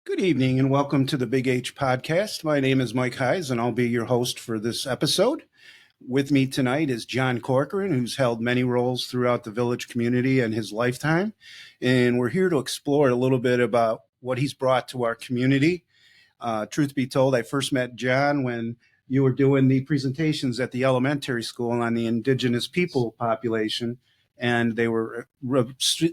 Good evening and welcome to the Big H podcast. My name is Mike Heise and I'll be your host for this episode. With me tonight is John Corcoran, who's held many roles throughout the village community in his lifetime. And we're here to explore a little bit about what he's brought to our community. Truth be told, I first met John when you were doing the presentations at the elementary school on the indigenous people population. And they were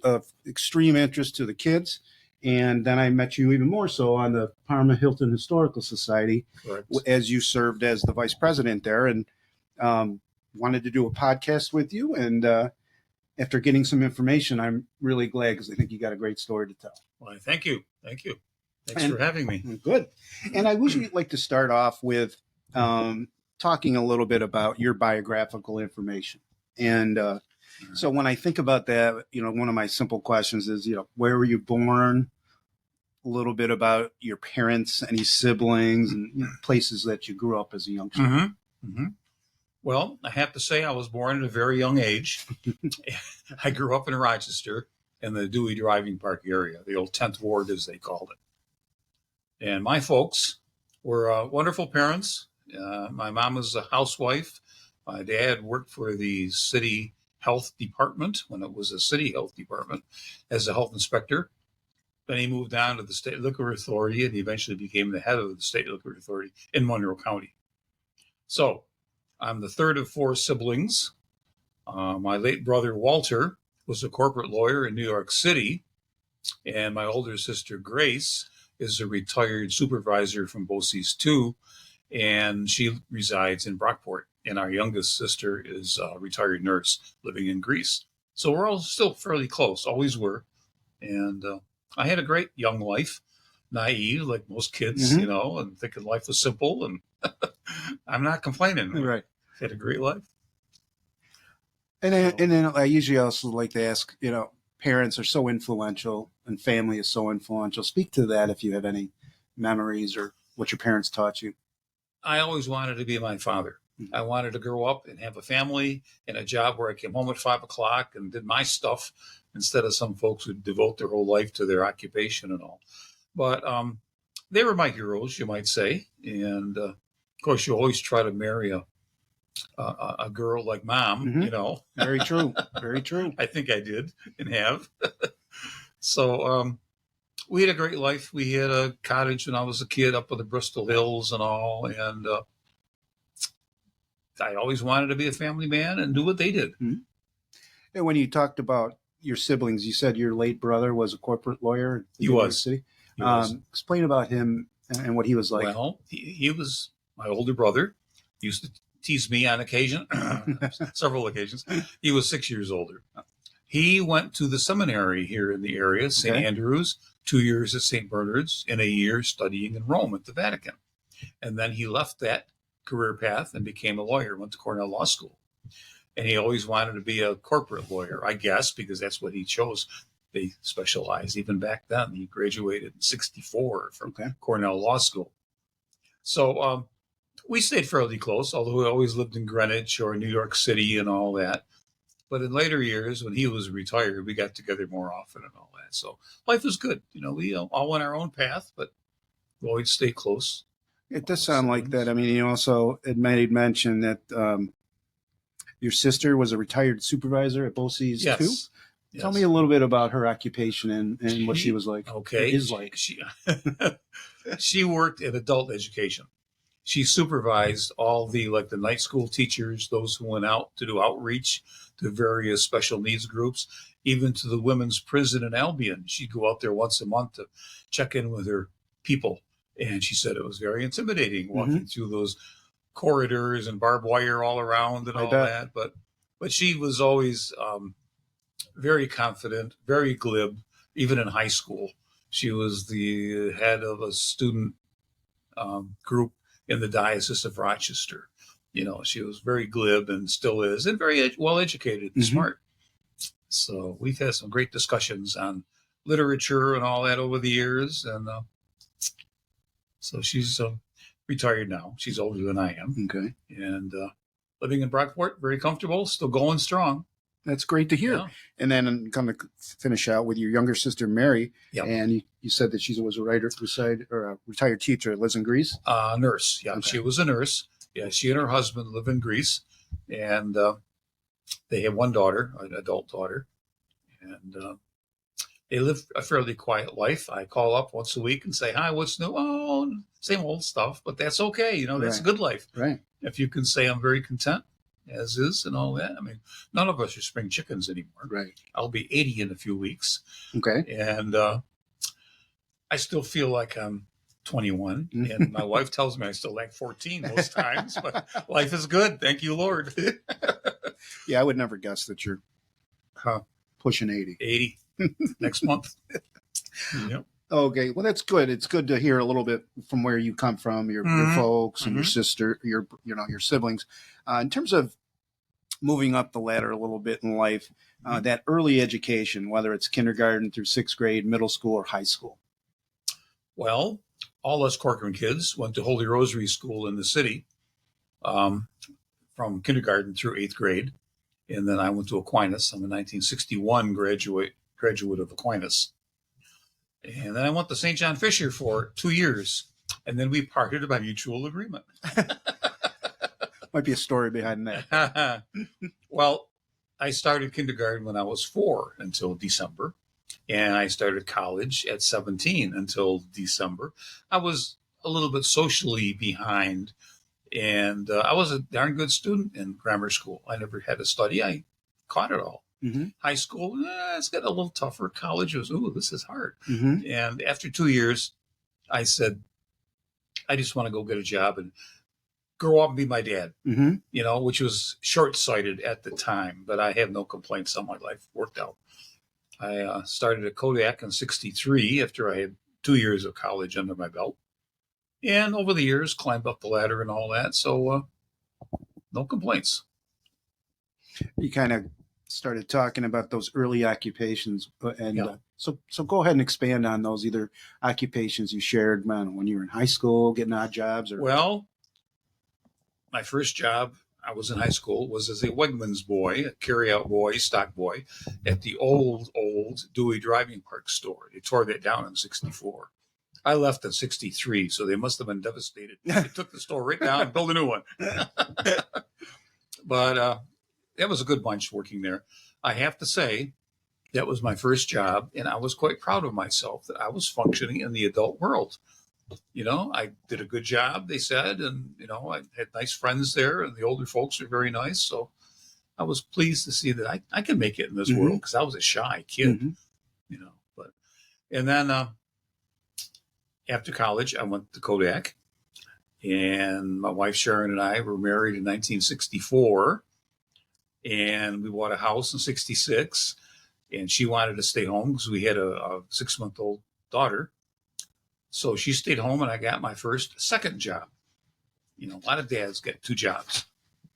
of extreme interest to the kids. And then I met you even more so on the Parma Hilton Historical Society. Correct. As you served as the vice president there, and wanted to do a podcast with you. And after getting some information, I'm really glad because I think you got a great story to tell. Well, thank you. Thanks for having me. Good. And I would like to start off with talking a little bit about your biographical information. And so when I think about that, one of my simple questions is, where were you born? A little bit about your parents, any siblings, and places that you grew up as a youngster. Mm-hmm. Mm-hmm. Well, I have to say I was born at a very young age. I grew up in Rochester in the Dewey Driving Park area, the old 10th Ward, as they called it. And my folks were wonderful parents. My mom was a housewife. My dad worked for the city health department when it was a city health department as a health inspector. Then he moved on to the State Liquor Authority and he eventually became the head of the State Liquor Authority in Monroe County. So I'm the third of four siblings. My late brother, Walter, was a corporate lawyer in New York City. And my older sister, Grace, is a retired supervisor from BOCES 2, and she resides in Brockport. And our youngest sister is a retired nurse living in Greece. So we're all still fairly close, always were. And I had a great young life, naive like most kids, and thinking life was simple. And I'm not complaining. Right. I had a great life. And then I usually also like to ask, parents are so influential and family is so influential. Speak to that if you have any memories or what your parents taught you. I always wanted to be my father. I wanted to grow up and have a family and a job where I came home at 5 o'clock and did my stuff instead of some folks who devote their whole life to their occupation and all. But they were my heroes, you might say. And of course, you always try to marry a girl like mom, Very true. Very true. I think I did and have. So we had a great life. We had a cottage when I was a kid up in the Bristol Hills and all. And I always wanted to be a family man and do what they did. Mm-hmm. And when you talked about your siblings, you said your late brother was a corporate lawyer in New York City. He was. Explain about him and what he was like. Well, he was my older brother. He used to tease me on occasion, several occasions. He was 6 years older. He went to the seminary here in the area, St. Andrews, 2 years at St. Bernard's, and a year studying in Rome at the Vatican. And then he left that career path and became a lawyer, went to Cornell Law School. And he always wanted to be a corporate lawyer, I guess, because that's what he chose. They specialized even back then. He graduated in 1964 from Cornell Law School. So we stayed fairly close, although we always lived in Greenwich or New York City and all that. But in later years, when he was retired, we got together more often and all that. So life was good. We all went our own path, but we always stayed close. It does sound like that. I mean, you also made mention that your sister was a retired supervisor at BOCES 2. Yes. Tell me a little bit about her occupation and what she was like. Okay. Is like. She worked in adult education. She supervised all the night school teachers, those who went out to do outreach to various special needs groups, even to the women's prison in Albion. She'd go out there once a month to check in with her people. And she said it was very intimidating walking through those corridors and barbed wire all around and all that. But she was always very confident, very glib, even in high school. She was the head of a student group in the Diocese of Rochester. She was very glib and still is, and very well educated and smart. So we've had some great discussions on literature and all that over the years. And so she's retired now. She's older than I am. Okay. And living in Brockport, very comfortable, still going strong. That's great to hear. Yeah. And then I'm going to finish out with your younger sister, Mary. Yep. And you said that she was a retired teacher, lives in Greece. Nurse. Yeah, Okay. she was a nurse. Yeah, she and her husband live in Greece, and they have one daughter, an adult daughter, and they live a fairly quiet life. I call up once a week and say, "Hi, what's new?" Oh, same old stuff, but that's okay. That's a good life. Right. If you can say I'm very content as is and all that. I mean, none of us are spring chickens anymore. Right. I'll be 80 in a few weeks. Okay. And I still feel like I'm 21. And my wife tells me I still like 14 most times, but life is good. Thank you, Lord. Yeah, I would never guess that you're pushing 80. 80 next month. Yep. Okay, well, that's good. It's good to hear a little bit from where you come from, your folks and your sister, your siblings. In terms of moving up the ladder a little bit in life, that early education, whether it's kindergarten through sixth grade, middle school, or high school. Well, all us Corcoran kids went to Holy Rosary School in the city from kindergarten through eighth grade. And then I went to Aquinas. I'm a 1961 graduate of Aquinas. And then I went to St. John Fisher for 2 years. And then we parted by mutual agreement. Might be a story behind that. Well, I started kindergarten when I was 4 until December. And I started college at 17 until December. I was a little bit socially behind. And I was a darn good student in grammar school. I never had to study. I caught it all. Mm-hmm. High school, it's got a little tougher. College was, this is hard. Mm-hmm. And after 2 years, I said, I just want to go get a job and grow up and be my dad, which was short-sighted at the time, but I have no complaints on my life. Worked out. I started at Kodak in 63 after I had 2 years of college under my belt. And over the years, climbed up the ladder and all that. So no complaints. You kind of started talking about those early occupations. And so go ahead and expand on those, either occupations you shared when you were in high school, getting odd jobs. Well, my first job, I was in high school, was as a Wegmans boy, a carry-out boy, stock boy, at the old Dewey Driving Park store. They tore that down in 64. I left in 63, so they must have been devastated. They took the store right down and built a new one. But that was a good bunch working there. I have to say, that was my first job, and I was quite proud of myself that I was functioning in the adult world. I did a good job, they said, and, I had nice friends there, and the older folks were very nice. So I was pleased to see that I could make it in this world, because I was a shy kid, and then after college, I went to Kodak, and my wife Sharon and I were married in 1964, and we bought a house in 66, and she wanted to stay home because we had a 6-month-old daughter. So she stayed home, and I got my second job. A lot of dads get 2 jobs,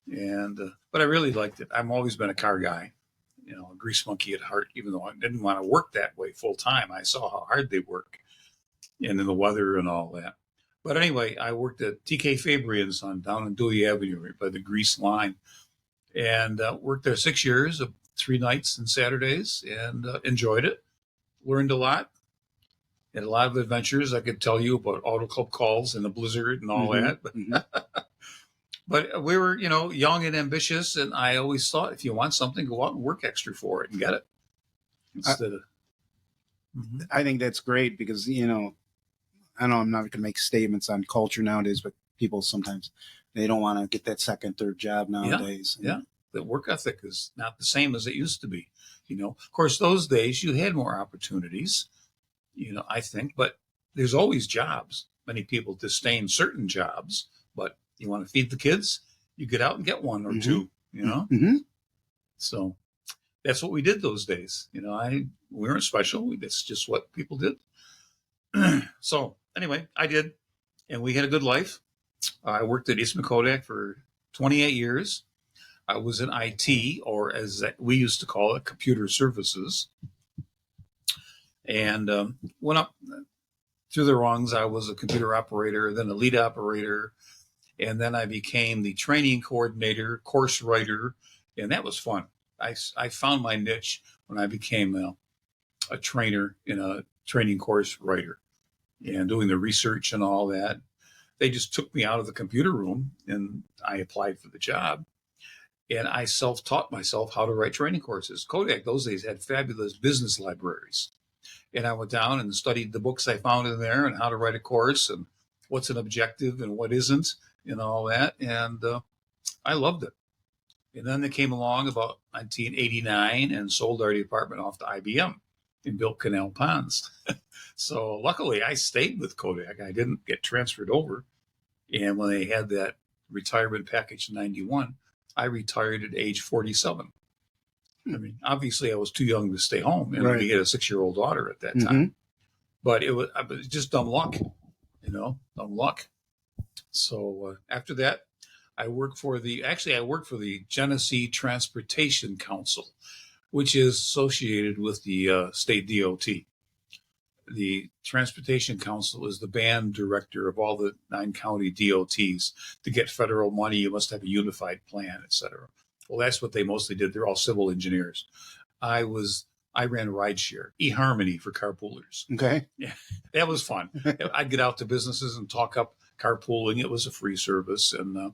but I really liked it. I've always been a car guy, a grease monkey at heart, even though I didn't want to work that way full time. I saw how hard they work. And in the weather and all that. But anyway, I worked at TK Fabrian's down on Dewey Avenue right by the Grease line, and worked there 6 years, 3 nights and Saturdays, and enjoyed it. Learned a lot. Had a lot of adventures. I could tell you about auto club calls in the blizzard and all that. But we were, young and ambitious, and I always thought, if you want something, go out and work extra for it and get it. Instead of. I think that's great because, I know I'm not going to make statements on culture nowadays, but people sometimes they don't want to get that second, third job nowadays. Yeah. The work ethic is not the same as it used to be. Of course, those days you had more opportunities, I think, but there's always jobs. Many people disdain certain jobs, but you want to feed the kids, you get out and get one or two, So that's what we did those days. We weren't special. That's just what people did. So anyway, I did, and we had a good life. I worked at Eastman Kodak for 28 years. I was in IT, or as we used to call it, computer services, and went up through the rungs. I was a computer operator, then a lead operator, and then I became the training coordinator, course writer, and that was fun. I found my niche when I became a trainer in a training course writer and doing the research and all that. They just took me out of the computer room and I applied for the job. And I self-taught myself how to write training courses. Kodak those days had fabulous business libraries. And I went down and studied the books I found in there and how to write a course and what's an objective and what isn't and all that. And I loved it. And then they came along about 1989 and sold our department off to IBM and built Canal Ponds. So luckily I stayed with Kodak. I didn't get transferred over. And when they had that retirement package in 91, I retired at age 47. I mean, obviously I was too young to stay home, and we had a 6-year-old daughter at that time. But it was just dumb luck, dumb luck. So after that, I worked for the Genesee Transportation Council, which is associated with the state DOT. The Transportation Council is the band director of all the 9 county DOTs. To get federal money, you must have a unified plan, et cetera. Well, that's what they mostly did. They're all civil engineers. I ran rideshare, eHarmony for carpoolers. Okay. Yeah, that was fun. I'd get out to businesses and talk up carpooling. It was a free service, and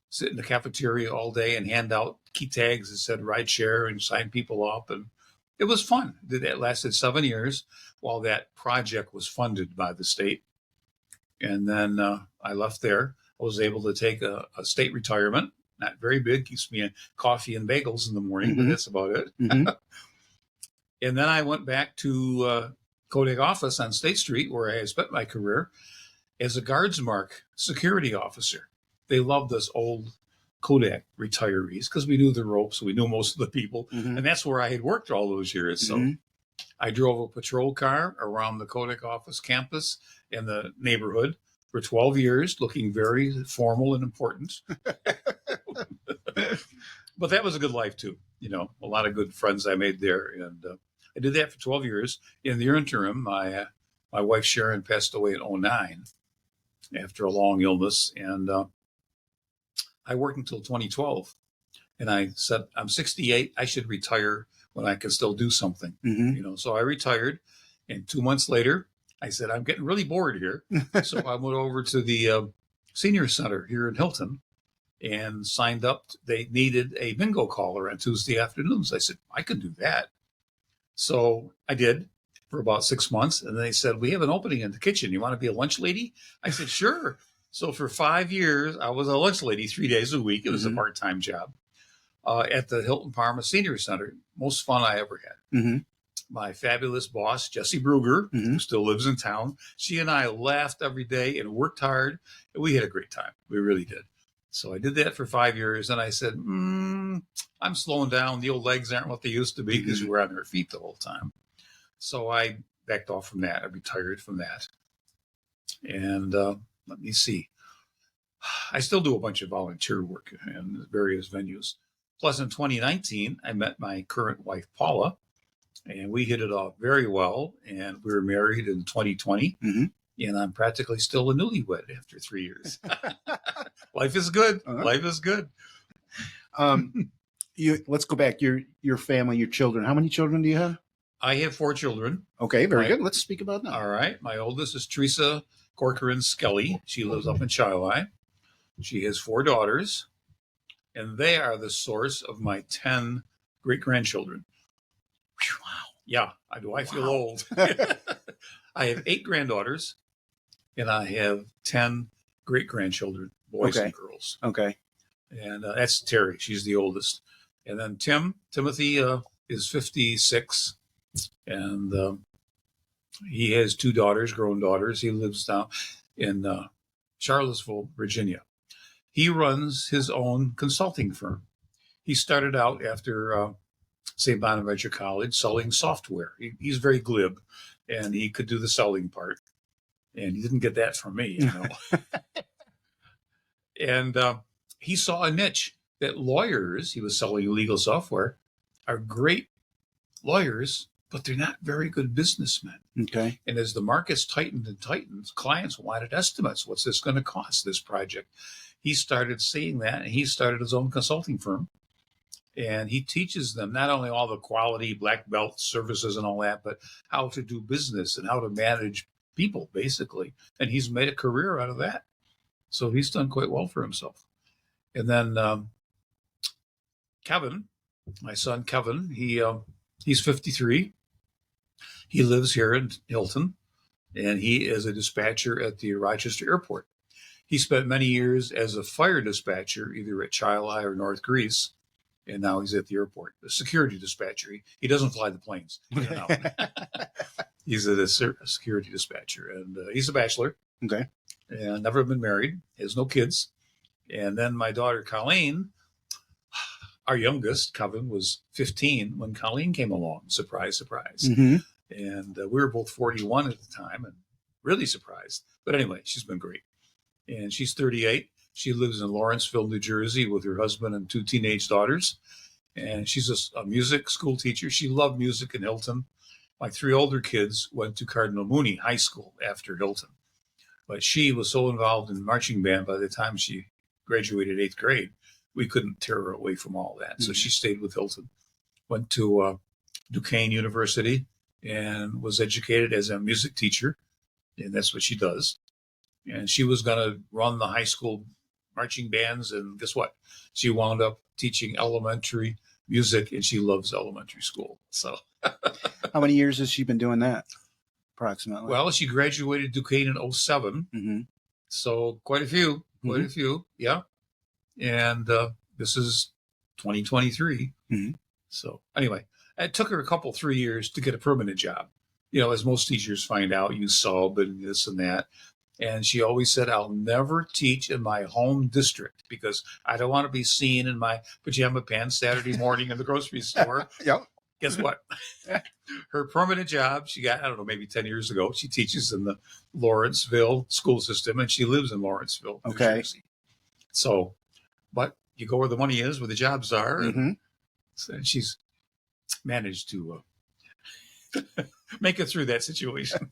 sit in the cafeteria all day and hand out key tags that said rideshare and sign people up. And it was fun. That lasted 7 years while that project was funded by the state. And then I left there. I was able to take a state retirement. Not very big, keeps me in coffee and bagels in the morning, but that's about it. And then I went back to Kodak office on State Street, where I had spent my career as a guardsmark security officer. They loved us old Kodak retirees because we knew the ropes, we knew most of the people, and that's where I had worked all those years. So I drove a patrol car around the Kodak office campus in the neighborhood for 12 years, looking very formal and important. But that was a good life too. A lot of good friends I made there. And I did that for 12 years. In the interim, my wife Sharon passed away in 2009 after a long illness. And I worked until 2012. And I said, I'm 68. I should retire when I can still do something. So I retired. And 2 months later, I said, I'm getting really bored here. So I went over to the senior center here in Hilton and signed up. They needed a bingo caller on Tuesday afternoons. I said, I can do that. So I did for about 6 months. And they said, we have an opening in the kitchen. You want to be a lunch lady? I said, sure. So for 5 years, I was a lunch lady 3 days a week. It was a part-time job at the Hilton Parma Senior Center. Most fun I ever had. My fabulous boss, Jessie Bruger, who still lives in town, she and I laughed every day and worked hard. And we had a great time. We really did. So I did that for 5 years. And I said, I'm slowing down. The old legs aren't what they used to be because you were on your feet the whole time. So I backed off from that. I retired from that. And let me see. I still do a bunch of volunteer work in various venues. Plus, in 2019, I met my current wife, Paula, and we hit it off very well. And we were married in 2020. And I'm practically still a newlywed after 3 years. Life is good. Life is good. Let's go back. Your family, your children. How many children do you have? I have 4 children. Okay, very good. Let's speak about that. All right. My oldest is Teresa Corcoran Skelly. She lives up in Shiloh. She has 4 daughters, and they are the source of my 10 great-grandchildren. Wow. Yeah, I feel old. I have 8 granddaughters, and I have 10 great-grandchildren, boys and girls. Okay. And that's Terry. She's the oldest. And then Timothy is 56, and he has 2 daughters, grown daughters. He lives now in Charlottesville, Virginia. He runs his own consulting firm. He started out after St. Bonaventure College selling software. He's very glib, and he could do the selling part. And he didn't get that from me, And he saw a niche that lawyers, he was selling legal software, are great lawyers, but they're not very good businessmen. Okay. And as the markets tightened and tightened, clients wanted estimates. What's this going to cost, this project? He started seeing that, and he started his own consulting firm. And he teaches them not only all the quality black belt services and all that, but how to do business and how to manage people, basically. And he's made a career out of that. So he's done quite well for himself. And then Kevin, my son Kevin, he's 53. He lives here in Hilton, and he is a dispatcher at the Rochester Airport. He spent many years as a fire dispatcher, either at Chilai or North Greece, and now he's at the airport, a security dispatcher. He doesn't fly the planes. You know. He's a security dispatcher, and he's a bachelor. Okay. And never been married, has no kids. And then my daughter Colleen, our youngest, Kevin, was 15 when Colleen came along. Surprise, surprise. Mm-hmm. And we were both 41 at the time and really surprised. But anyway, she's been great. And she's 38. She lives in Lawrenceville, New Jersey with her husband and 2 teenage daughters. And she's a music school teacher. She loved music in Hilton. My 3 older kids went to Cardinal Mooney High School after Hilton. But she was so involved in marching band by the time she graduated 8th grade, we couldn't tear her away from all that. Mm-hmm. So she stayed with Hilton, went to Duquesne University, and was educated as a music teacher. And that's what she does. And she was going to run the high school marching bands. And guess what? She wound up teaching elementary music, and she loves elementary school. So how many years has she been doing that? Approximately. Well, she graduated Duquesne in 07. Mm-hmm. So quite a few, yeah. And this is 2023. Mm-hmm. So anyway, it took her 3 years to get a permanent job. You know, as most teachers find out, you sub and this and that. And she always said, I'll never teach in my home district because I don't want to be seen in my pajama pants Saturday morning in the grocery store. Yep. Guess what? Her permanent job, she got, I don't know, maybe 10 years ago. She teaches in the Lawrenceville school system, and she lives in Lawrenceville, New Jersey. So, but you go where the money is, where the jobs are. Mm-hmm. And she's managed to make it through that situation.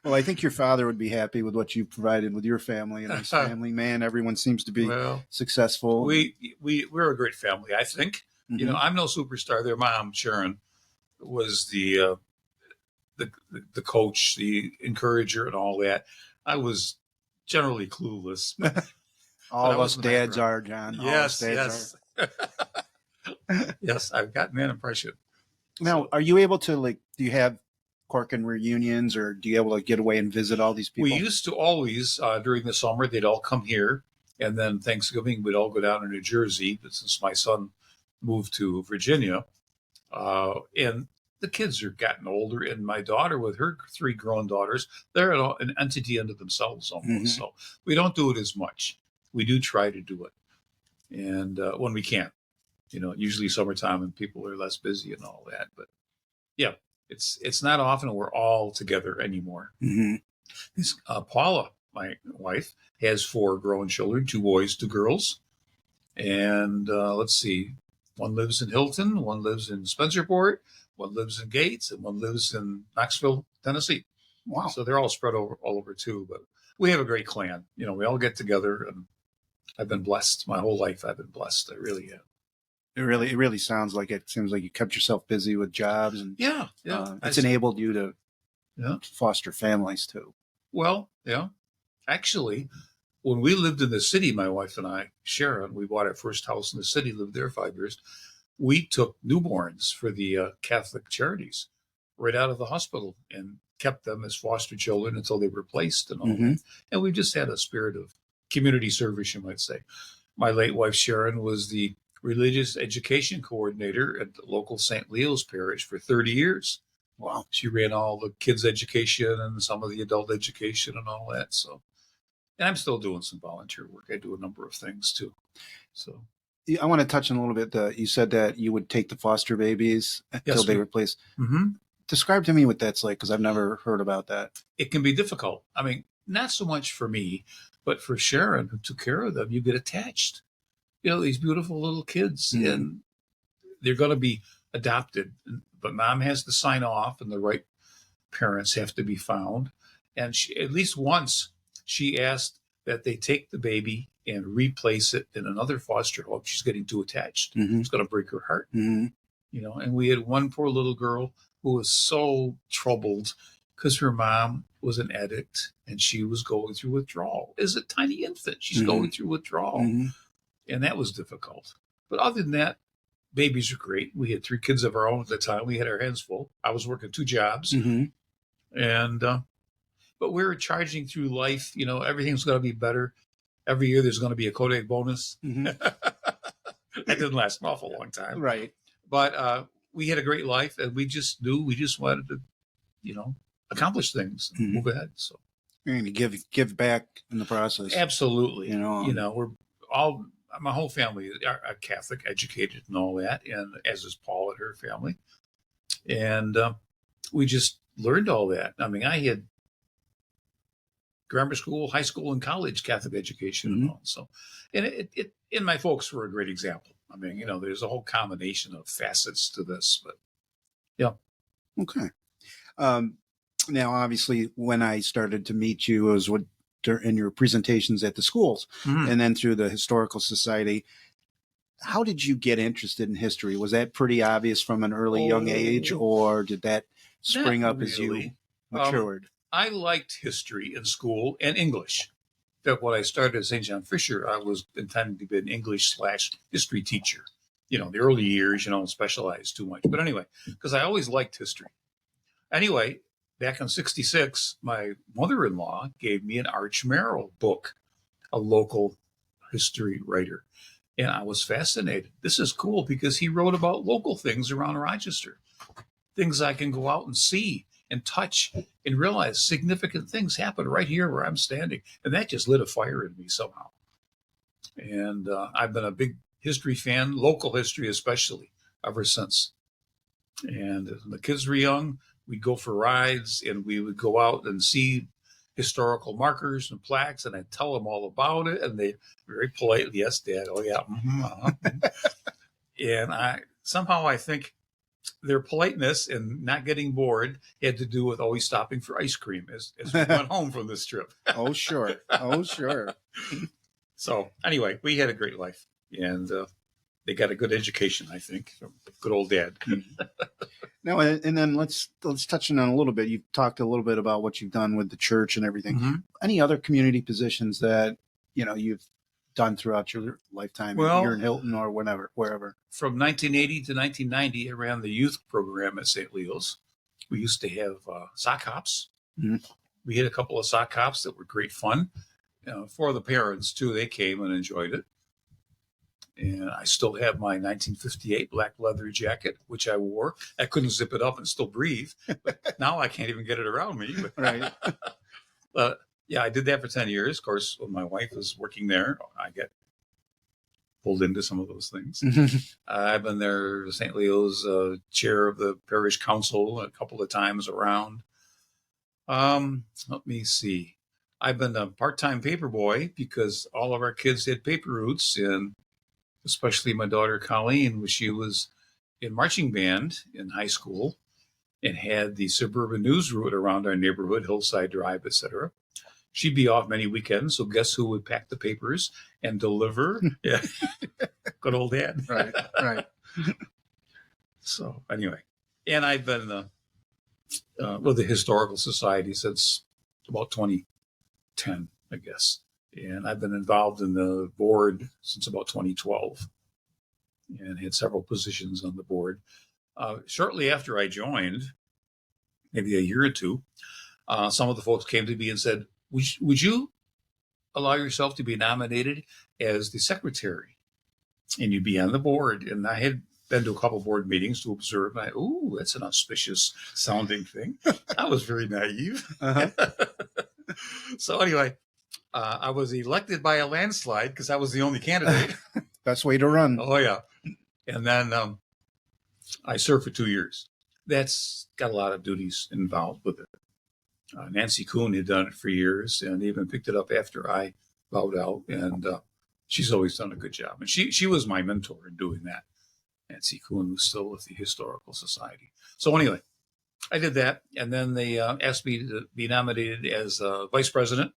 Well, I think your father would be happy with what you've provided with your family. A nice family man. Everyone seems to be successful. We're a great family, I think. Mm-hmm. You know, I'm no superstar. Their mom, Sharon, was the coach, the encourager, and all that. I was generally clueless. All of us dads are, John. Yes. Yes, I've gotten that impression. Now, are you able to, do you have Corcoran reunions, or do you able to get away and visit all these people? We used to always, during the summer, they'd all come here. And then Thanksgiving, we'd all go down to New Jersey. But since my son moved to Virginia, and the kids are gotten older, and my daughter with her 3 grown daughters, they're an entity unto themselves almost. Mm-hmm. So we don't do it as much. We do try to do it. And when we can, you know, usually summertime and people are less busy and all that. But yeah, it's not often we're all together anymore. Mm-hmm. Paula, my wife, has 4 grown children, 2 boys, 2 girls. And let's see, one lives in Hilton, one lives in Spencerport, one lives in Gates, and one lives in Knoxville, Tennessee. Wow. So they're all spread all over too. But we have a great clan. You know, we all get together, and I've been blessed. My whole life I've been blessed. I really have. It really seems like you kept yourself busy with jobs, and it's enabled you to foster families too. Well, yeah, actually, when we lived in the city, my wife and I, Sharon, we bought our first house in the city, lived there 5 years. We took newborns for the Catholic Charities right out of the hospital and kept them as foster children until they were placed and all that. And we just had a spirit of community service, you might say. My late wife, Sharon, was the religious education coordinator at the local St. Leo's parish for 30 years. Wow. She ran all the kids' education and some of the adult education and all that. So, and I'm still doing some volunteer work. I do a number of things too. So I want to touch on a little bit. You said that you would take the foster babies until they were placed. Mm-hmm. Describe to me what that's like, because I've never heard about that. It can be difficult. I mean, not so much for me, but for Sharon, who took care of them. You get attached. You know, these beautiful little kids, and they're going to be adopted. But mom has to sign off, and the right parents have to be found. And she, at least once, she asked that they take the baby and replace it in another foster home. She's getting too attached. Mm-hmm. It's going to break her heart. Mm-hmm. And we had one poor little girl who was so troubled because her mom was an addict and she was going through withdrawal. As a tiny infant, she's Mm-hmm. going through withdrawal. Mm-hmm. And that was difficult. But other than that, babies are great. We had 3 kids of our own at the time. We had our hands full. I was working 2 jobs. Mm-hmm. And, but we were charging through life. Everything's going to be better. Every year there's going to be a Kodak bonus. Mm-hmm. That didn't last an awful long time. Right. But we had a great life, and we just knew we just wanted to, accomplish things and move ahead. So You're going to give back in the process. absolutely. We're My whole family are Catholic, educated, and all that, and as is Paul and her family, and we just learned all that. I mean, I had grammar school, high school, and college Catholic education, and all. So, and my folks were a great example. I mean, there's a whole combination of facets to this, but yeah. Okay. Now, obviously, when I started to meet you, it was in your presentations at the schools, and then through the Historical Society. How did you get interested in history? Was that pretty obvious from an early young age, or did that spring up as you matured? I liked history in school and English. In fact, when I started at St. John Fisher, I was intending to be an English/history teacher. The early years, specialized too much. But anyway, because I always liked history. Anyway, back in '66, my mother-in-law gave me an Arch Merrill book, a local history writer. And I was fascinated. This is cool because he wrote about local things around Rochester, things I can go out and see and touch and realize significant things happen right here where I'm standing. And that just lit a fire in me somehow. And I've been a big history fan, local history especially, ever since. And when the kids were young, we'd go for rides and we would go out and see historical markers and plaques, and I'd tell them all about it. And they very politely, yes, Dad. Oh, yeah. And I think their politeness and not getting bored had to do with always stopping for ice cream as we went home from this trip. Oh, sure. Oh, sure. So anyway, we had a great life, and they got a good education, I think, from good old Dad. Now, and then let's touch on a little bit. You've talked a little bit about what you've done with the church and everything. Mm-hmm. Any other community positions that you've done throughout your lifetime here in Hilton or wherever? From 1980 to 1990, I ran the youth program at St. Leo's. We used to have sock hops. Mm-hmm. We had a couple of sock hops that were great fun. For the parents, too, they came and enjoyed it. And I still have my 1958 black leather jacket, which I wore. I couldn't zip it up and still breathe. But now I can't even get it around me. Right. Yeah, I did that for 10 years. Of course, when my wife was working there, I get pulled into some of those things. I've been there, St. Leo's chair of the parish council a couple of times around. Let me see. I've been a part-time paper boy because all of our kids had paper routes, and especially my daughter Colleen, when she was in marching band in high school and had the suburban news route around our neighborhood, Hillside Drive, etc. She'd be off many weekends, so guess who would pack the papers and deliver? Yeah, good old Dad. Right. So anyway, and I've been with the Historical Society since about 2010, I guess. And I've been involved in the board since about 2012 and had several positions on the board. Shortly after I joined, maybe a year or two, some of the folks came to me and said, would you allow yourself to be nominated as the secretary? And you'd be on the board. And I had been to a couple board meetings to observe. And that's an auspicious sounding thing. I was very naive. Uh-huh. So anyway, I was elected by a landslide because I was the only candidate. Best way to run. Oh, yeah. And then I served for 2 years. That's got a lot of duties involved with it. Nancy Kuhn had done it for years and even picked it up after I bowed out. And she's always done a good job. And she was my mentor in doing that. Nancy Kuhn was still with the Historical Society. So anyway, I did that. And then they asked me to be nominated as vice president.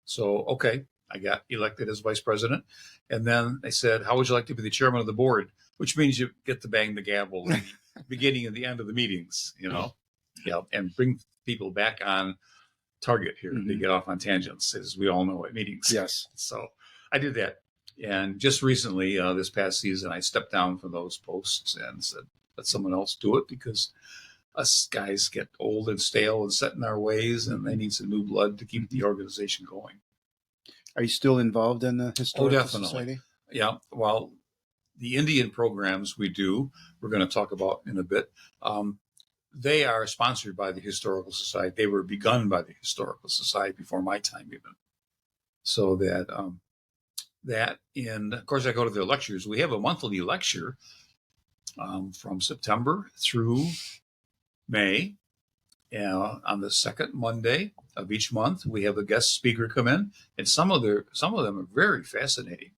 So, okay, I got elected as vice president. And then they said, how would you like to be the chairman of the board? Which means you get to bang the gavel at the beginning and the end of the meetings, Yeah, and bring people back on target here. They get off on tangents, as we all know at meetings. Yes. So I did that. And just recently, this past season, I stepped down from those posts and said, let someone else do it, because us guys get old and stale and set in our ways, and they need some new blood to keep the organization going. Are you still involved in the Historical definitely. Society? Yeah. Well, the Indian programs we do, we're going to talk about in a bit. They are sponsored by the Historical Society. They were begun by the Historical Society before my time, even. So and of course, I go to their lectures. We have a monthly lecture from September through May. On the second Monday of each month, we have a guest speaker come in, and some of them are very fascinating.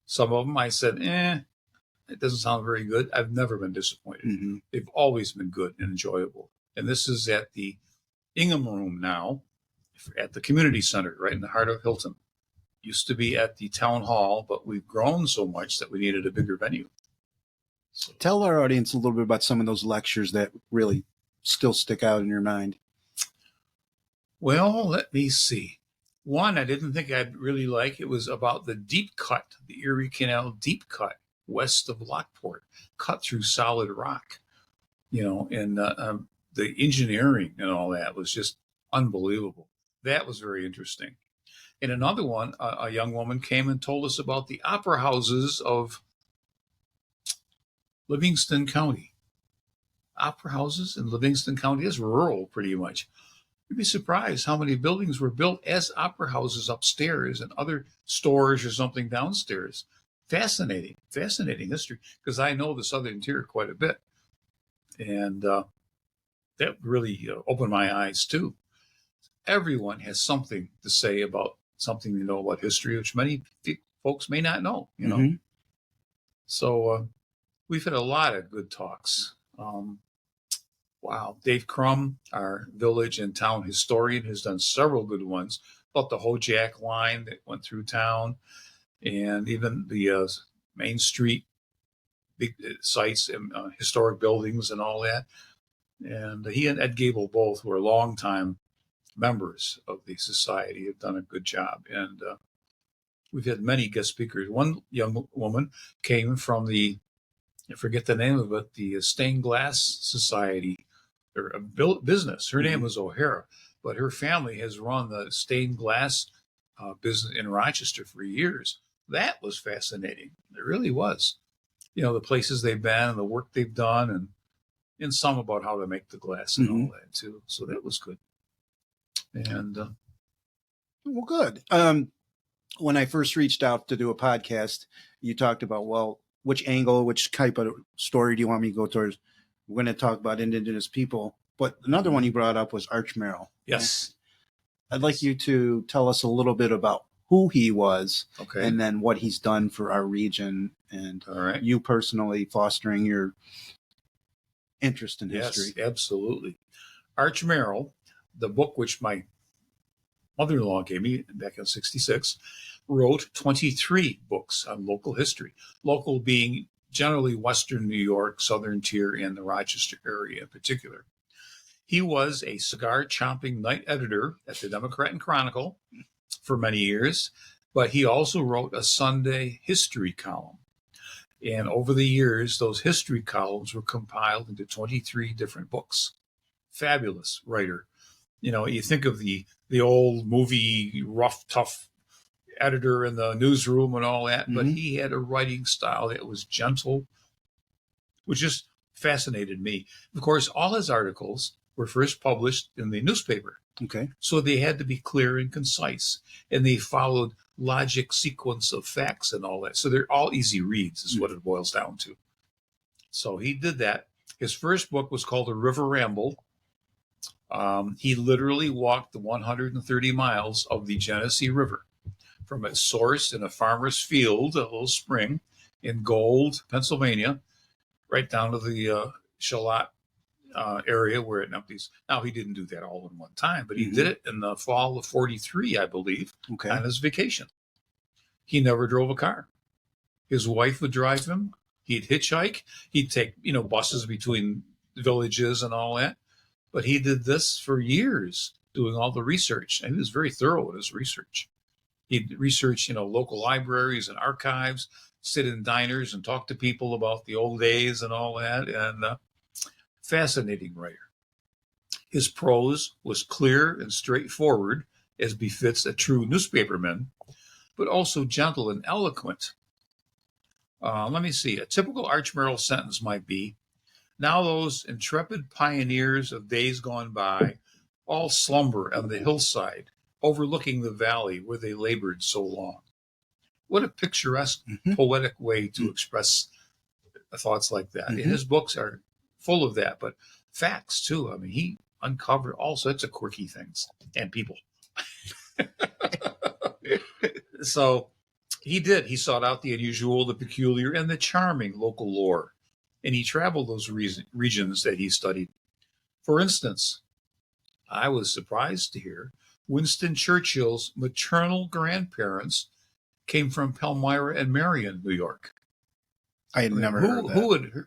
Some of them I said, it doesn't sound very good. I've never been disappointed. They've always been good and enjoyable. And this is at the Ingham Room now, at the community center, right in the heart of Hilton. Used to be at the town hall, but we've grown so much that we needed a bigger venue. So, tell our audience a little bit about some of those lectures that really still stick out in your mind. Well, let me see. One I didn't think I'd really like. It was about the deep cut, the Erie Canal deep cut west of Lockport, cut through solid rock. And the engineering and all that was just unbelievable. That was very interesting. In another one, a young woman came and told us about the opera houses of Livingston County. Opera houses in Livingston County is rural, pretty much. You'd be surprised how many buildings were built as opera houses upstairs and other stores or something downstairs. Fascinating history, because I know the southern tier quite a bit. And that really opened my eyes, too. Everyone has something to say about something they know about history, which many folks may not know, So we've had a lot of good talks. Wow. Dave Crum, our village and town historian, has done several good ones about the Hojack line that went through town, and even the Main Street big sites and historic buildings and all that. And he and Ed Gable both, who are longtime members of the society, have done a good job. And we've had many guest speakers. One young woman came from I forget the name of it, the Stained Glass Society, or a business. Her name was O'Hara, but her family has run the stained glass business in Rochester for years. That was fascinating. It really was. The places they've been and the work they've done, and some about how to make the glass and all that too. So that was good. And well, good. When I first reached out to do a podcast, you talked about, well, which angle, which type of story do you want me to go towards? We're going to talk about Indigenous people. But another one you brought up was Arch Merrill. yes. And I'd like you to tell us a little bit about who he was, Okay. and then what he's done for our region, and All right. you personally fostering your interest in history. Yes, absolutely. Arch Merrill, the book which my mother-in-law gave me back in 1966, wrote 23 books on local history. Local being generally Western New York, Southern Tier, and the Rochester area in particular. He was a cigar-chomping night editor at the Democrat and Chronicle for many years, but he also wrote a Sunday history column. And over the years, those history columns were compiled into 23 different books. Fabulous writer. You think of the old movie rough, tough editor in the newsroom and all that, but he had a writing style that was gentle, which just fascinated me. Of course, all his articles were first published in the newspaper. Okay. So they had to be clear and concise, and they followed logic sequence of facts and all that. So they're all easy reads is what it boils down to. So he did that. His first book was called A River Ramble. He literally walked the 130 miles of the Genesee River from its source in a farmer's field, a little spring in Gold, Pennsylvania, right down to the Charlotte area where it empties. Now, he didn't do that all in one time, but he did it in the fall of 43, I believe, Okay. on his vacation. He never drove a car. His wife would drive him. He'd hitchhike. He'd take, buses between villages and all that. But he did this for years, doing all the research. And he was very thorough in his research. He'd research, local libraries and archives, sit in diners and talk to people about the old days and all that. And fascinating writer. His prose was clear and straightforward, as befits a true newspaperman, but also gentle and eloquent. Let me see. A typical Archmerle sentence might be, now those intrepid pioneers of days gone by all slumber on the hillside, overlooking the valley where they labored so long. What a picturesque, poetic way to express thoughts like that. And his books are full of that, but facts too. I mean, he uncovered all sorts of quirky things and people. So he did. He sought out the unusual, the peculiar, and the charming local lore. And he traveled those regions that he studied. For instance, I was surprised to hear Winston Churchill's maternal grandparents came from Palmyra and Marion, New York. I had never heard that.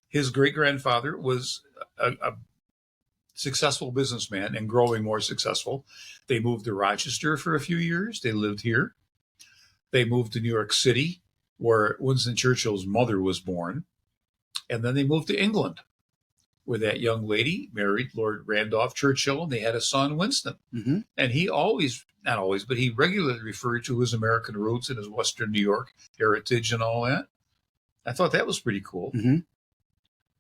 His great-grandfather was a successful businessman and growing more successful. They moved to Rochester for a few years. They lived here. They moved to New York City, where Winston Churchill's mother was born. And then they moved to England, where that young lady married Lord Randolph Churchill, and they had a son, Winston. And he not always, but he regularly referred to his American roots and his Western New York heritage and all that. I thought that was pretty cool.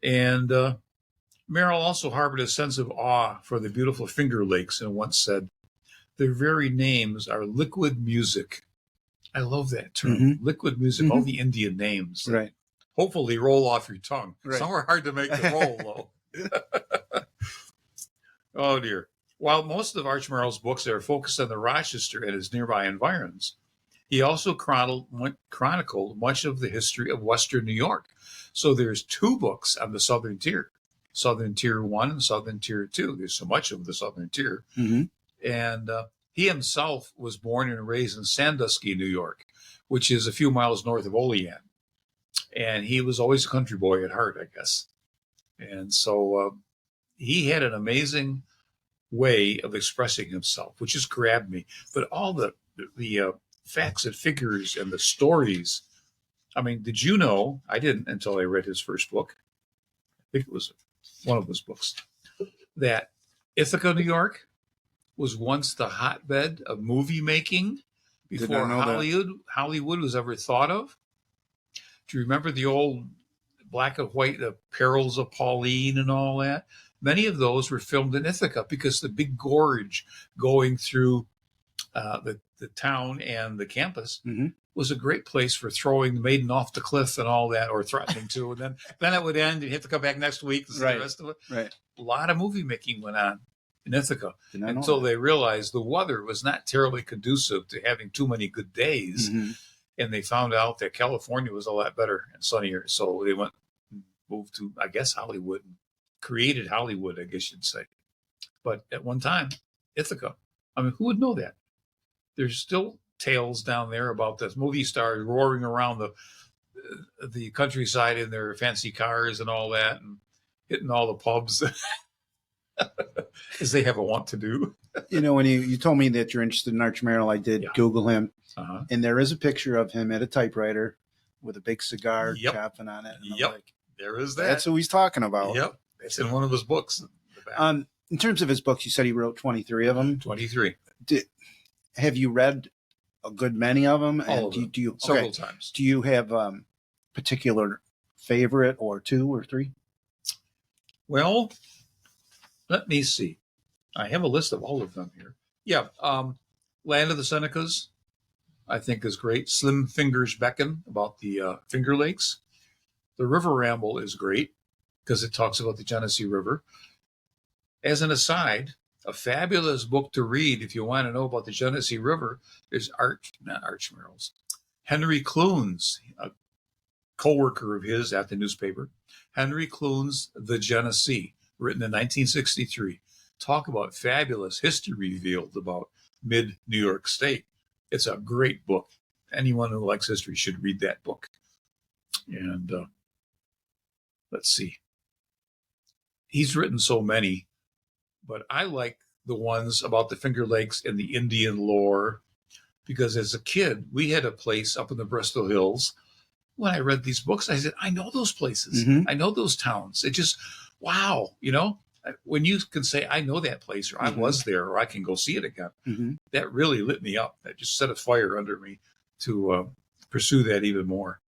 And Merrill also harbored a sense of awe for the beautiful Finger Lakes and once said, their very names are liquid music. I love that term, liquid music, all the Indian names. Right. Hopefully roll off your tongue. Right. Some are hard to make to roll, though. Oh, dear. While most of Archmerle's books are focused on the Rochester and its nearby environs, he also chronicled much of the history of Western New York. So there's 2 books on the Southern Tier, Southern Tier 1 and Southern Tier 2. There's so much of the Southern Tier. And he himself was born and raised in Sandusky, New York, which is a few miles north of Olean. And he was always a country boy at heart, I guess. And so he had an amazing way of expressing himself, which just grabbed me. But all the facts and figures and the stories. I mean, did you know? I didn't until I read his first book. I think it was one of his books. That Ithaca, New York, was once the hotbed of movie making before Hollywood was ever thought of. Do you remember the old black and white, the Perils of Pauline and all that? Many of those were filmed in Ithaca because the big gorge going through the town and the campus was a great place for throwing the maiden off the cliff and all that, or threatening to. And then it would end. You'd have to come back next week to see the rest of it. Right. A lot of movie making went on in Ithaca until they realized the weather was not terribly conducive to having too many good days. And they found out that California was a lot better and sunnier. So they moved to, I guess, Hollywood, and created Hollywood, I guess you'd say. But at one time, Ithaca, I mean, who would know that? There's still tales down there about the movie stars roaring around the countryside in their fancy cars and all that, and hitting all the pubs as they have a want to do. When you told me that you're interested in Archmerle, I did Google him, and there is a picture of him at a typewriter with a big cigar chopping on it. And there is that. That's who he's talking about. It's in one of his books. In terms of his books, you said he wrote 23 of them. 23. Have you read a good many of them? All of them. Several times. Do you have particular favorite or 2 or 3? Well, let me see. I have a list of all of them here. Land of the Senecas, I think, is great. Slim Fingers Beckon, about the Finger Lakes. The River Ramble is great because it talks about the Genesee River. As an aside, a fabulous book to read if you want to know about the Genesee River is Henry Clune's, a co-worker of his at the newspaper. Henry Clune's The Genesee, written in 1963. Talk about fabulous history revealed about mid-New York State. It's a great book. Anyone who likes history should read that book. And let's see. He's written so many, but I like the ones about the Finger Lakes and the Indian lore, because as a kid, we had a place up in the Bristol Hills. When I read these books, I said, I know those places. I know those towns. It just, wow, when you can say, I know that place, or I was there, or I can go see it again, that really lit me up. That just set a fire under me to pursue that even more.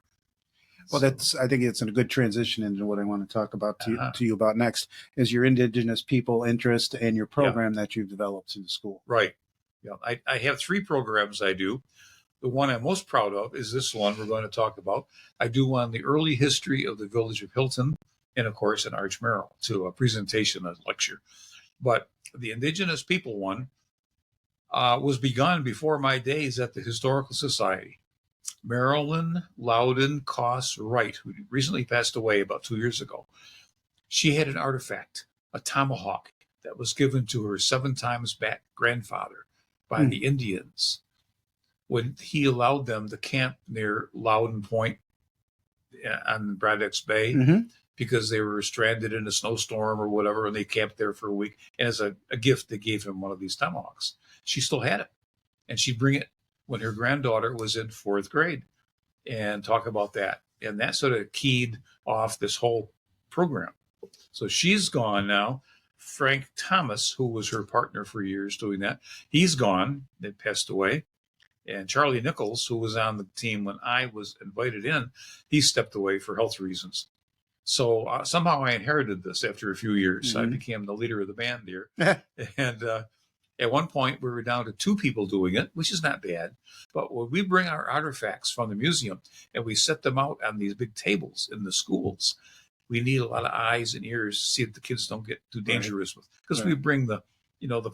Well, I think it's a good transition into what I want to talk about to you about next, is your Indigenous people interest and your program that you've developed in the school. Right. Yeah. I have 3 programs I do. The one I'm most proud of is this one we're going to talk about. I do on the early history of the village of Hilton, and of course in Arch Merrill, to a presentation, a lecture. But the Indigenous people one was begun before my days at the Historical Society. Marilyn Loudon Coss Wright, who recently passed away about 2 years ago, she had an artifact, a tomahawk, that was given to her 7 times back grandfather by the Indians when he allowed them to camp near Loudon Point on Braddock's Bay, because they were stranded in a snowstorm or whatever, and they camped there for a week. And as a gift, they gave him one of these tomahawks. She still had it, and she'd bring it when her granddaughter was in 4th grade and talk about that. And that sort of keyed off this whole program. So she's gone now. Frank Thomas, who was her partner for years doing that, he's gone. They passed away. And Charlie Nichols, who was on the team when I was invited in, he stepped away for health reasons. So somehow I inherited this after a few years. I became the leader of the band here. And at one point, we were down to 2 people doing it, which is not bad. But when we bring our artifacts from the museum and we set them out on these big tables in the schools, we need a lot of eyes and ears to see that the kids don't get too dangerous with. Because we bring the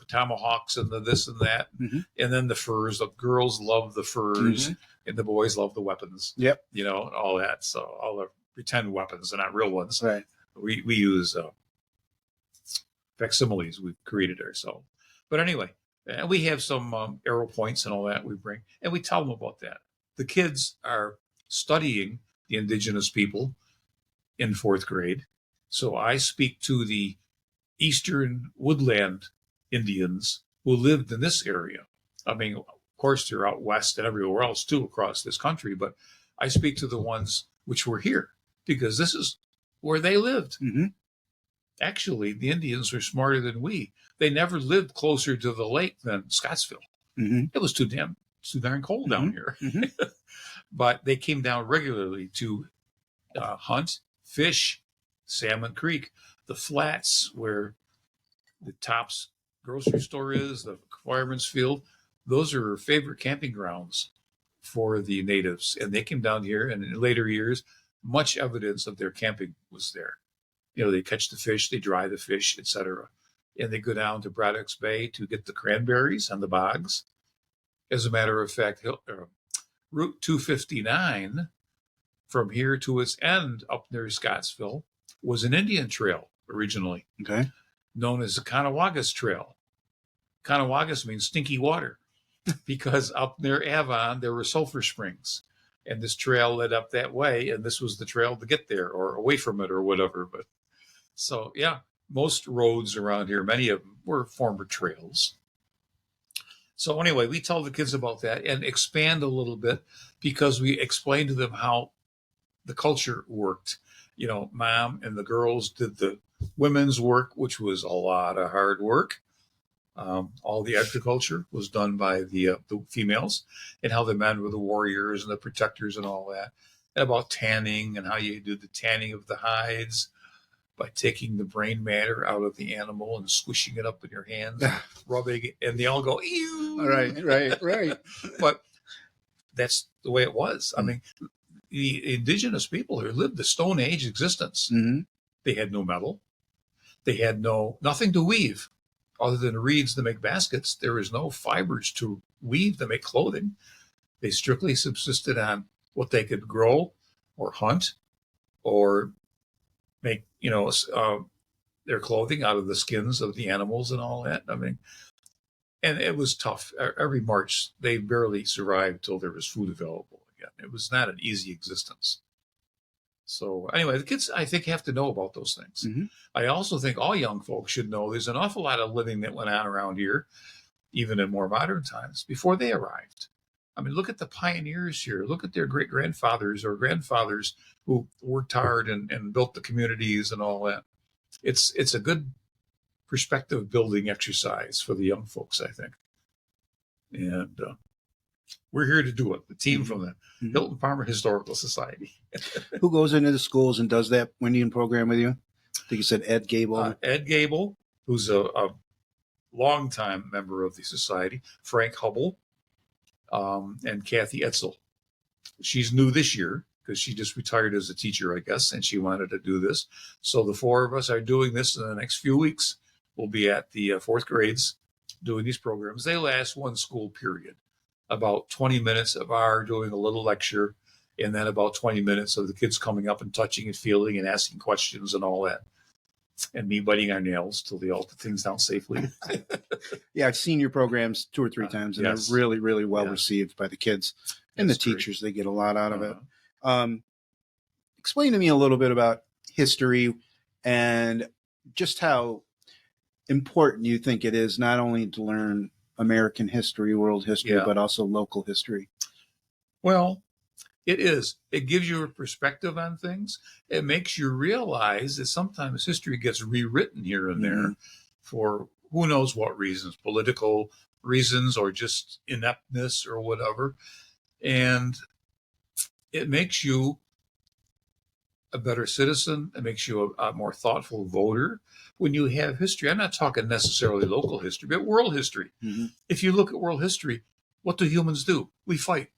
tomahawks and the this and that, and then the furs. The girls love the furs, and the boys love the weapons. Yep. All that. So all the pretend weapons, they're not real ones. Right. We use facsimiles we've created ourselves. But anyway, we have some arrow points and all that we bring, and we tell them about that. The kids are studying the Indigenous people in 4th grade. So I speak to the Eastern Woodland Indians who lived in this area. I mean, of course, they're out west and everywhere else too across this country, but I speak to the ones which were here because this is where they lived. Actually, the Indians were smarter than we. They never lived closer to the lake than Scottsville. It was too darn cold down here. But they came down regularly to hunt, fish, Salmon Creek, the flats where the Tops grocery store is, the fireman's field. Those are favorite camping grounds for the natives. And they came down here, and in later years, much evidence of their camping was there. They catch the fish, they dry the fish, etc. And they go down to Braddock's Bay to get the cranberries on the bogs. As a matter of fact, Route 259 from here to its end up near Scottsville was an Indian trail originally, known as the Conawagas Trail. Conawagas means stinky water because up near Avon, there were sulfur springs. And this trail led up that way, and this was the trail to get there or away from it or whatever. But so, yeah, most roads around here, many of them were former trails. So anyway, we tell the kids about that and expand a little bit because we explain to them how the culture worked. Mom and the girls did the women's work, which was a lot of hard work. All the agriculture was done by the females, and how the men were the warriors and the protectors and all that. And about tanning and how you do the tanning of the hides by taking the brain matter out of the animal and squishing it up in your hands, rubbing it, and they all go, ew. Right. But that's the way it was. I mean, the Indigenous people here lived the Stone Age existence. They had no metal. They had nothing to weave other than reeds to make baskets. There was no fibers to weave to make clothing. They strictly subsisted on what they could grow or hunt or make, their clothing out of the skins of the animals and all that. I mean, And it was tough. Every March, they barely survived till there was food available again. It was not an easy existence. So anyway, the kids, I think, have to know about those things. Mm-hmm. I also think all young folks should know there's an awful lot of living that went on around here, even in more modern times, before they arrived. I mean, look at the pioneers here. Look at their great-grandfathers or grandfathers who worked hard and built the communities and all that. It's a good perspective building exercise for the young folks, I think. And we're here to do it. The team from the Hilton Farmer Historical Society. Who goes into the schools and does that Indian program with you? I think you said Ed Gable. Ed Gable, who's a longtime member of the society, Frank Hubble, and Kathy Etzel. She's new this year because she just retired as a teacher, I guess, and she wanted to do this. So the four of us are doing this in the next few weeks. We'll be at the fourth grades doing these programs. They last one school period, about 20 minutes of our doing a little lecture, and then about 20 minutes of the kids coming up and touching and feeling and asking questions and all that. And me biting our nails till they all put things down safely. Yeah, I've seen your programs 2 or 3 times, and yes. they're really, really well received by the kids and That's the teachers. great. They get a lot out of it. Explain to me a little bit about history and just how important you think it is not only to learn American history, world history, but also local history. Well, it is. It gives you a perspective on things. It makes you realize that sometimes history gets rewritten here and there for who knows what reasons, political reasons or just ineptness or whatever. And it makes you a better citizen. It makes you a more thoughtful voter when you have history. I'm not talking necessarily local history, but world history. If you look at world history, what do humans do? We fight.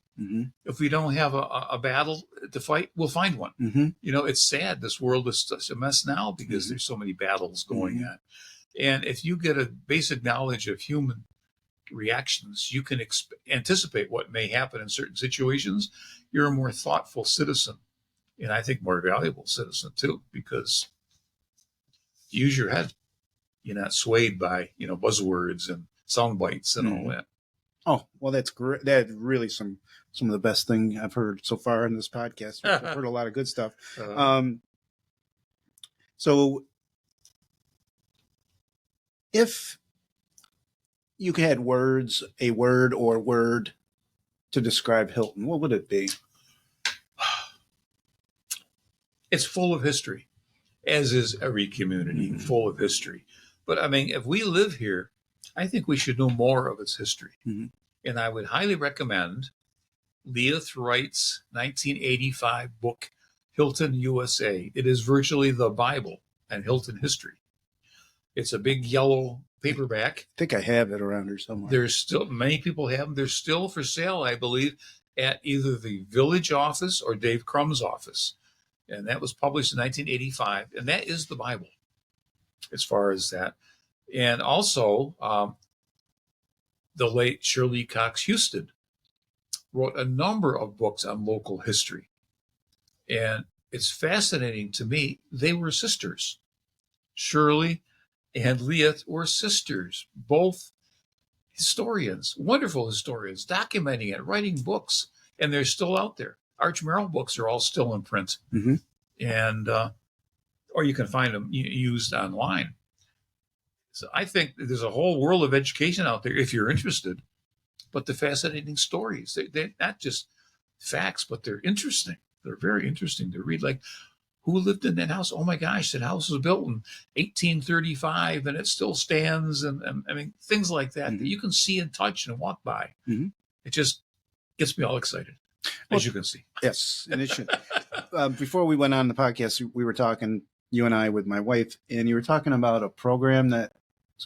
If we don't have a battle to fight, we'll find one. You know, it's sad. This world is such a mess now because there's so many battles going on. And if you get a basic knowledge of human reactions, you can anticipate what may happen in certain situations. You're a more thoughtful citizen. And I think more valuable citizen too, because you use your head. You're not swayed by, buzzwords and sound bites and all that. Oh, well, that's great. That's really some of the best thing I've heard so far in this podcast. I've heard a lot of good stuff. So if you had a word or word to describe Hilton, what would it be? It's full of history, as is every community, full of history. But I mean, if we live here, I think we should know more of its history. And I would highly recommend Leah Wright's 1985 book, Hilton, USA. It is virtually the Bible and Hilton history. It's a big yellow paperback. I think I have it around here somewhere. There's still, many people have them. They're still for sale, I believe, at either the village office or Dave Crumb's office. And that was published in 1985. And that is the Bible as far as that. And also, the late Shirley Cox Houston wrote a number of books on local history. And it's fascinating to me. They were sisters. Shirley and Leah were sisters, both historians, wonderful historians, documenting it, writing books, and they're still out there. Arch Merrill books are all still in print, and or you can find them used online. So I think there's a whole world of education out there if you're interested. But the fascinating stories, they're not just facts, but they're interesting. They're very interesting to read. Like, who lived in that house? Oh my gosh, that house was built in 1835 and it still stands. And I mean, things like that that you can see and touch and walk by. It just gets me all excited. As you can see. Yes. And it should. Before we went on the podcast, we were talking, you and I, with my wife, and you were talking about a program that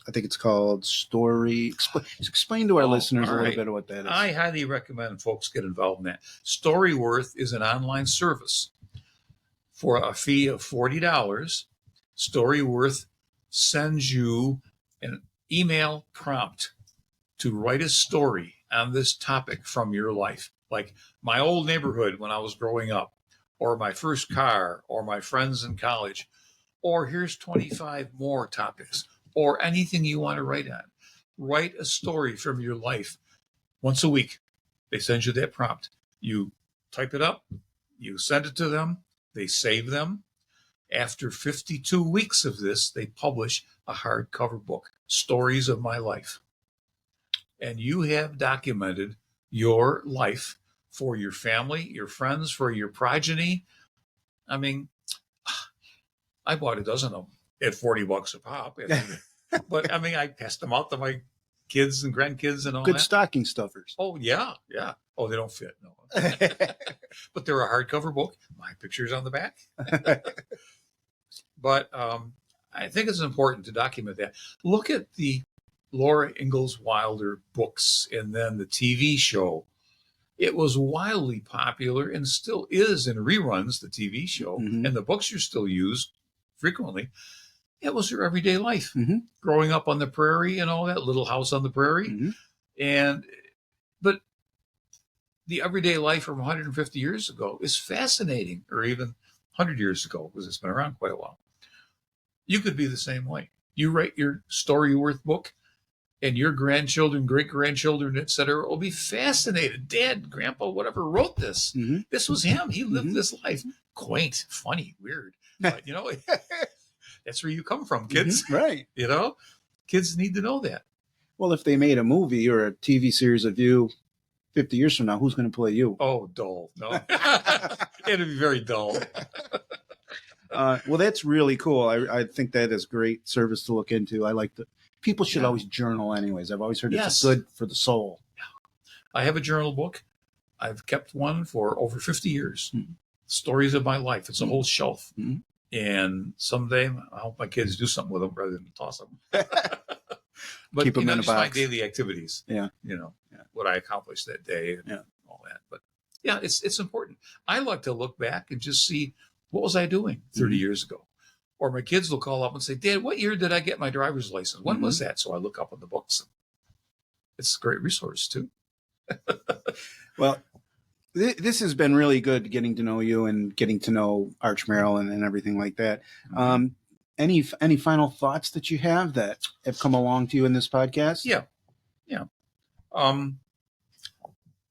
I think it's called Story. Explain to our listeners a little bit of what that is. I highly recommend folks get involved in that. Storyworth is an online service. For a fee of $40, Storyworth sends you an email prompt to write a story on this topic from your life. Like my old neighborhood when I was growing up, or my first car, or my friends in college, or here's 25 more topics, or anything you want to write on. Write a story from your life once a week. They send you that prompt. You type it up, you send it to them, they save them. After 52 weeks of this, they publish a hardcover book, Stories of My Life. And you have documented your life for your family, your friends, for your progeny. I mean, I bought a dozen of them at $40 a pop. But I mean, I passed them out to my kids and grandkids and all Good that. stocking stuffers. Oh, yeah. Oh, they don't fit. No. But they're a hardcover book. My picture's on the back. But I think it's important to document that. Look at the Laura Ingalls Wilder books and then the TV show. It was wildly popular and still is in reruns, the TV show, and the books are still used frequently. It was her everyday life, growing up on the prairie and all that, Little House on the Prairie. But the everyday life from 150 years ago is fascinating, or even 100 years ago, because it's been around quite a while. You could be the same way. You write your story-worth book, and your grandchildren, great-grandchildren, etc., will be fascinated. Dad, Grandpa, whatever wrote this. This was him. He lived this life. Quaint, funny, weird. But, that's where you come from, kids. Right. Kids need to know that. Well, if they made a movie or a TV series of you 50 years from now, who's going to play you? Oh, dull. No. It'd be very dull. Well, that's really cool. I think that is great service to look into. I like the people should always journal anyways. I've always heard it's good for the soul. I have a journal book. I've kept one for over 50 years. Stories of my life. It's a whole shelf. And someday I hope my kids do something with them rather than toss them. But keep them in a just my box. daily activities. What I accomplished that day and all that. But it's important. I like to look back and just see, what was I doing 30 years ago? Or my kids will call up and say, Dad, what year did I get my driver's license? When was that? So I look up in the books. It's a great resource too. Well, this has been really good getting to know you and getting to know Arch Maryland and everything like that. Any final thoughts that you have that have come along to you in this podcast? Yeah.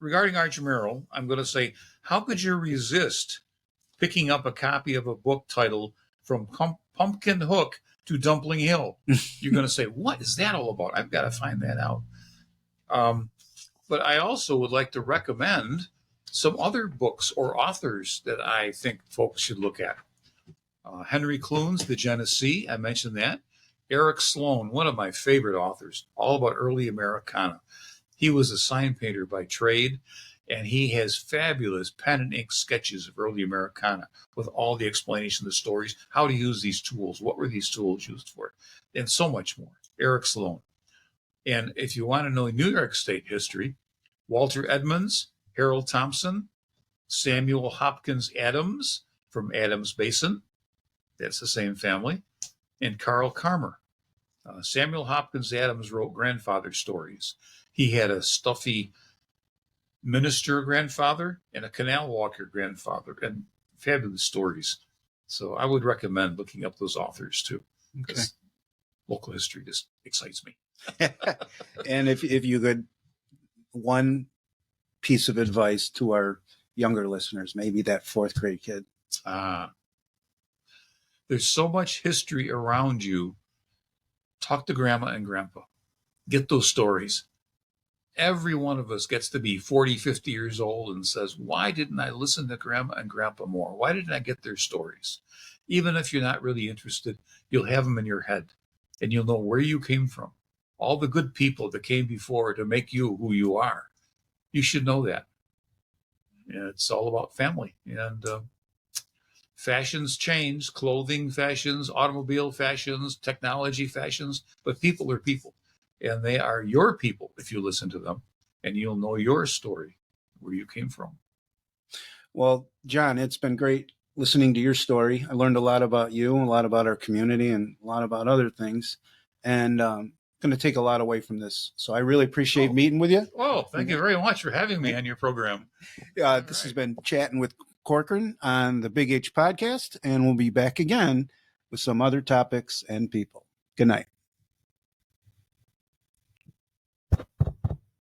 Regarding Arch Maryland, I'm going to say, how could you resist picking up a copy of a book titled From Pumpkin Hook to Dumpling Hill? You're going to say, what is that all about? I've got to find that out. But I also would like to recommend some other books or authors that I think folks should look at. Henry Clune's The Genesee, I mentioned that. Eric Sloan, one of my favorite authors, all about early Americana. He was a sign painter by trade, and he has fabulous pen and ink sketches of early Americana with all the explanation of the stories, how to use these tools, what were these tools used for, and so much more. Eric Sloan. And if you want to know New York State history, Walter Edmonds, Harold Thompson, Samuel Hopkins Adams from Adams Basin, that's the same family, and Carl Carmer. Samuel Hopkins Adams wrote grandfather stories. He had a stuffy minister grandfather and a canal walker grandfather, and fabulous stories. So I would recommend looking up those authors too, because local history just excites me. And if you could, one piece of advice to our younger listeners, maybe that fourth grade kid. There's so much history around you. Talk to grandma and grandpa. Get those stories. Every one of us gets to be 40, 50 years old and says, why didn't I listen to grandma and grandpa more? Why didn't I get their stories? Even if you're not really interested, you'll have them in your head and you'll know where you came from. All the good people that came before to make you who you are. You should know that. And it's all about family. And fashions change, clothing fashions, automobile fashions, technology fashions, but people are people. And they are your people if you listen to them, and you'll know your story, where you came from. Well, John, it's been great listening to your story. I learned a lot about you, a lot about our community, and a lot about other things. And going to take a lot away from this. So I really appreciate meeting with you. Oh, thank you very much for having me on your program. This has been Chatting with Corcoran on the Big H podcast, and we'll be back again with some other topics and people. Good night.